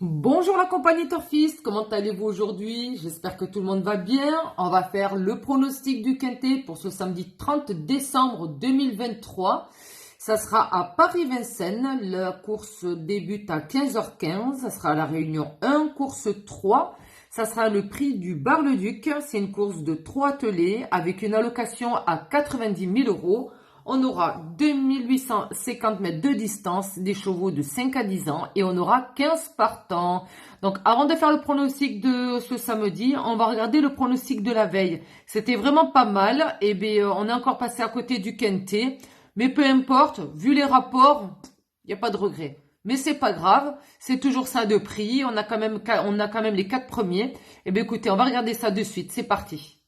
Bonjour la compagnie Turfiste, comment allez-vous aujourd'hui? J'espère que tout le monde va bien. On va faire le pronostic du Quintet pour ce samedi 30 décembre 2023. Ça sera à Paris-Vincennes. La course débute à 15h15. Ça sera la réunion 1, course 3. Ça sera le prix du Bar-le-Duc. C'est une course de 3 attelés avec une allocation à 90 000 euros. On aura 2850 mètres de distance, des chevaux de 5 à 10 ans et on aura 15 partants. Donc avant de faire le pronostic de ce samedi, on va regarder le pronostic de la veille. C'était vraiment pas mal. Et bien, on est encore passé à côté du Quintet. Mais peu importe, vu les rapports, il n'y a pas de regret. Mais c'est pas grave, c'est toujours ça de prix. On a quand même les 4 premiers. Et bien écoutez, on va regarder ça de suite. C'est parti.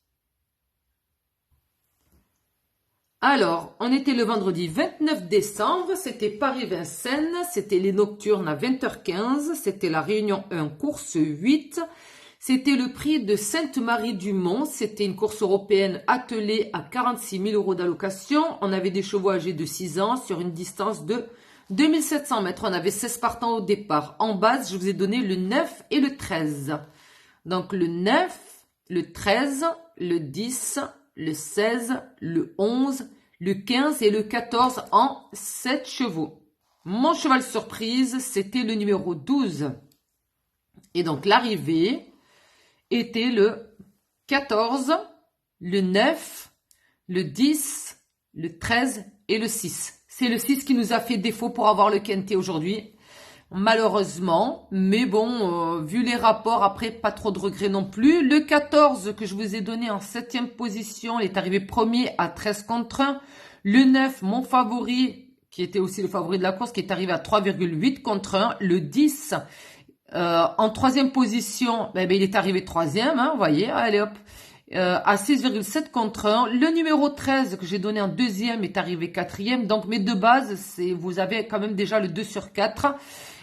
Alors, on était le vendredi 29 décembre, c'était Paris-Vincennes, c'était les nocturnes à 20h15, c'était la réunion 1, course 8, c'était le prix de Sainte-Marie-du-Mont, c'était une course européenne attelée à 46 000 euros d'allocation, on avait des chevaux âgés de 6 ans sur une distance de 2700 mètres, on avait 16 partants au départ. En base, je vous ai donné le 9 et le 13. Donc le 9, le 13, le 10, le 16, le 11, le 15 et le 14 en 7 chevaux. Mon cheval surprise, c'était le numéro 12. Et donc l'arrivée était le 14, le 9, le 10, le 13 et le 6. C'est le 6 qui nous a fait défaut pour avoir le Quintet aujourd'hui. Malheureusement, mais bon, vu les rapports, après, pas trop de regrets non plus. Le 14 que je vous ai donné en 7e position, il est arrivé premier à 13 contre 1. Le 9, mon favori, qui était aussi le favori de la course, qui est arrivé à 3,8 contre 1. Le 10, en 3e position, il est arrivé 3e, hein, vous voyez, allez hop. À 6,7 contre 1. Le numéro 13 que j'ai donné en 2e est arrivé 4e. Donc mes deux bases, vous avez quand même déjà le 2 sur 4.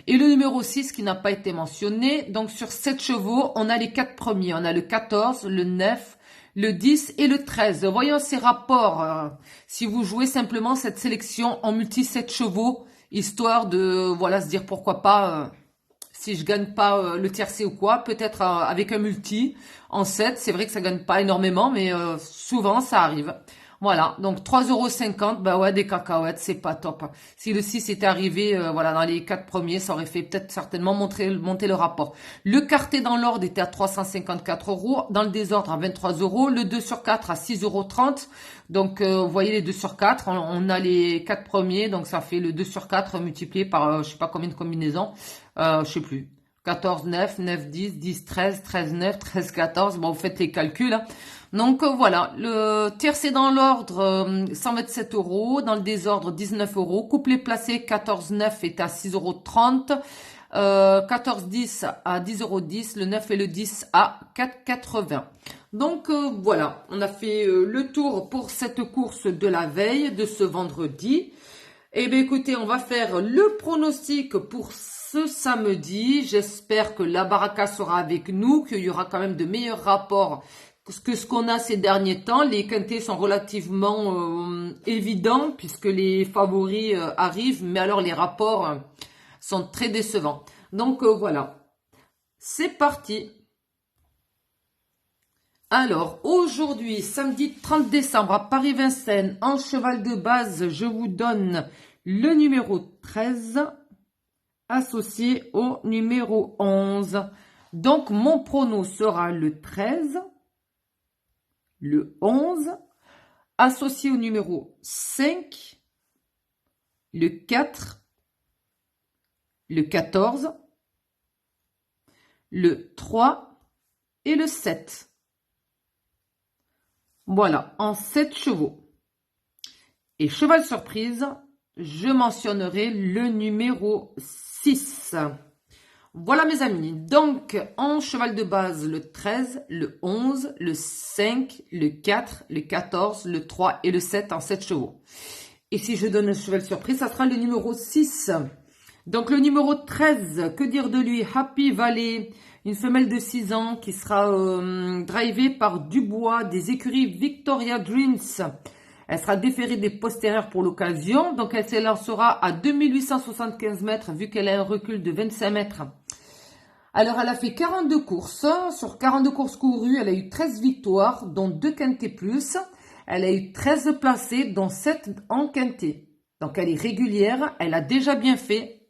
Et le numéro 6 qui n'a pas été mentionné. Donc sur 7 chevaux, on a les 4 premiers. On a le 14, le 9, le 10 et le 13. Voyons ces rapports. Si vous jouez simplement cette sélection en multi 7 chevaux, histoire de voilà se dire pourquoi pas... si je gagne pas le tiercé ou quoi, peut-être avec un multi en 7, c'est vrai que ça gagne pas énormément, mais souvent ça arrive. Voilà, donc 3,50 €, bah ouais, des cacahuètes, c'est pas top. Si le 6 était arrivé voilà, dans les 4 premiers, ça aurait fait peut-être certainement monter le rapport. Le quartet dans l'ordre était à 354 €, dans le désordre à 23 €, le 2 sur 4 à 6,30 €. Donc vous voyez les 2 sur 4, on a les 4 premiers, donc ça fait le 2 sur 4 multiplié par je sais pas combien de combinaisons. Je sais plus. 14, 9, 9, 10, 10, 13, 13, 9, 13, 14. Bon, vous faites les calculs. Hein. Donc voilà, le tiercé dans l'ordre, 127 €. Dans le désordre, 19 €. Couplet placé, 14, 9 est à 6,30 €. 14, 10 à 10,10 €. Le 9 et le 10 à 4,80 €. Donc voilà, on a fait le tour pour cette course de la veille de ce vendredi. Eh bien écoutez, on va faire le pronostic pour ce samedi. J'espère que la baraka sera avec nous, qu'il y aura quand même de meilleurs rapports que ce qu'on a ces derniers temps. Les quintets sont relativement évidents puisque les favoris arrivent, mais alors les rapports sont très décevants. Donc voilà, c'est parti. Alors, aujourd'hui, samedi 30 décembre, à Paris-Vincennes, en cheval de base, je vous donne le numéro 13 associé au numéro 11. Donc, mon prono sera le 13, le 11, associé au numéro 5, le 4, le 14, le 3 et le 7. Voilà, en 7 chevaux. Et cheval surprise, je mentionnerai le numéro 6. Voilà mes amis, donc en cheval de base, le 13, le 11, le 5, le 4, le 14, le 3 et le 7 en 7 chevaux. Et si je donne un cheval surprise, ça sera le numéro 6. Donc le numéro 13, que dire de lui? Happy Valley, une femelle de 6 ans qui sera drivée par Dubois des écuries Victoria Dreams. Elle sera déférée des postérieurs pour l'occasion. Donc elle s'élancera à 2875 mètres vu qu'elle a un recul de 25 mètres. Alors, elle a fait 42 courses. Sur 42 courses courues, elle a eu 13 victoires, dont 2 quintés plus. Elle a eu 13 placés, dont 7 en quinté. Donc, elle est régulière. Elle a déjà bien fait.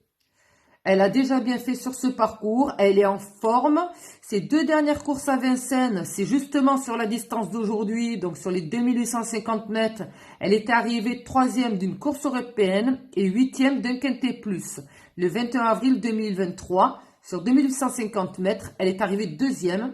Elle a déjà bien fait sur ce parcours. Elle est en forme. Ses 2 dernières courses à Vincennes, c'est justement sur la distance d'aujourd'hui, donc sur les 2850 mètres. Elle est arrivée 3e d'une course européenne et 8e d'un quintet plus. Le 21 avril 2023, sur 2850 mètres, elle est arrivée 2e.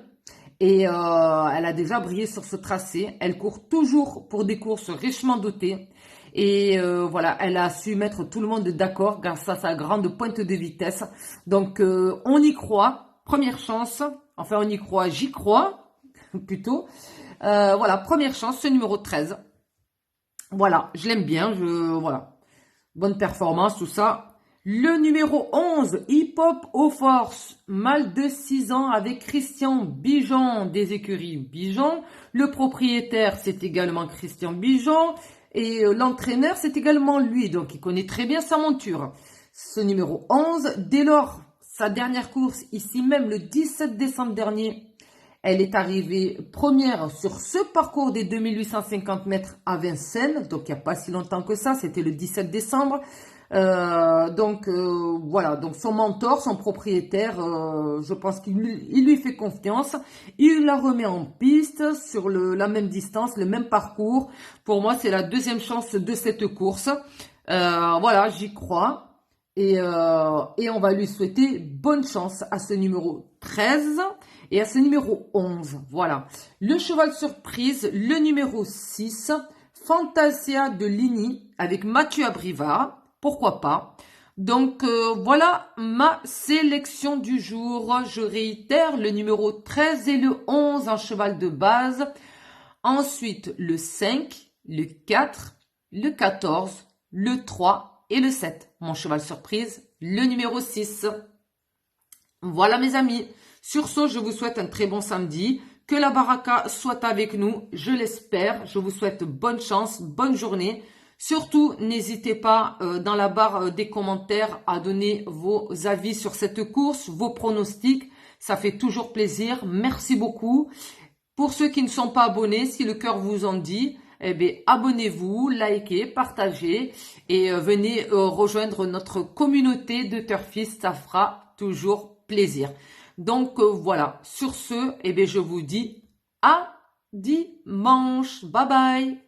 Et elle a déjà brillé sur ce tracé. Elle court toujours pour des courses richement dotées. Et voilà, elle a su mettre tout le monde d'accord grâce à sa grande pointe de vitesse. Donc, on y croit. Première chance. Enfin, on y croit, j'y crois, plutôt. Voilà, première chance, ce numéro 13. Voilà, je l'aime bien. Voilà, bonne performance, tout ça. Le numéro 11, Hip Hop aux Forces, mâle de 6 ans avec Christian Bijon des écuries Bijon. Le propriétaire, c'est également Christian Bijon. Et l'entraîneur, c'est également lui. Donc, il connaît très bien sa monture. Ce numéro 11, dès lors, sa dernière course, ici même le 17 décembre dernier, elle est arrivée première sur ce parcours des 2850 mètres à Vincennes. Donc, il n'y a pas si longtemps que ça. C'était le 17 décembre. Voilà, donc son mentor, son propriétaire, je pense qu'il lui fait confiance, il la remet en piste sur la même distance, le même parcours. Pour moi, c'est la deuxième chance de cette course. Voilà, j'y crois et on va lui souhaiter bonne chance à ce numéro 13 et à ce numéro 11. Voilà, le cheval surprise, le numéro 6, Fantasia de Ligny avec Mathieu Abrivard. Pourquoi pas? Donc, voilà ma sélection du jour. Je réitère le numéro 13 et le 11 en cheval de base. Ensuite, le 5, le 4, le 14, le 3 et le 7. Mon cheval surprise, le numéro 6. Voilà mes amis. Sur ce, je vous souhaite un très bon samedi. Que la baraka soit avec nous, je l'espère. Je vous souhaite bonne chance, bonne journée. Surtout, n'hésitez pas dans la barre des commentaires à donner vos avis sur cette course, vos pronostics. Ça fait toujours plaisir. Merci beaucoup. Pour ceux qui ne sont pas abonnés, si le cœur vous en dit, eh bien, abonnez-vous, likez, partagez et venez rejoindre notre communauté de turfistes. Ça fera toujours plaisir. Donc voilà, sur ce, eh bien, je vous dis à dimanche. Bye bye.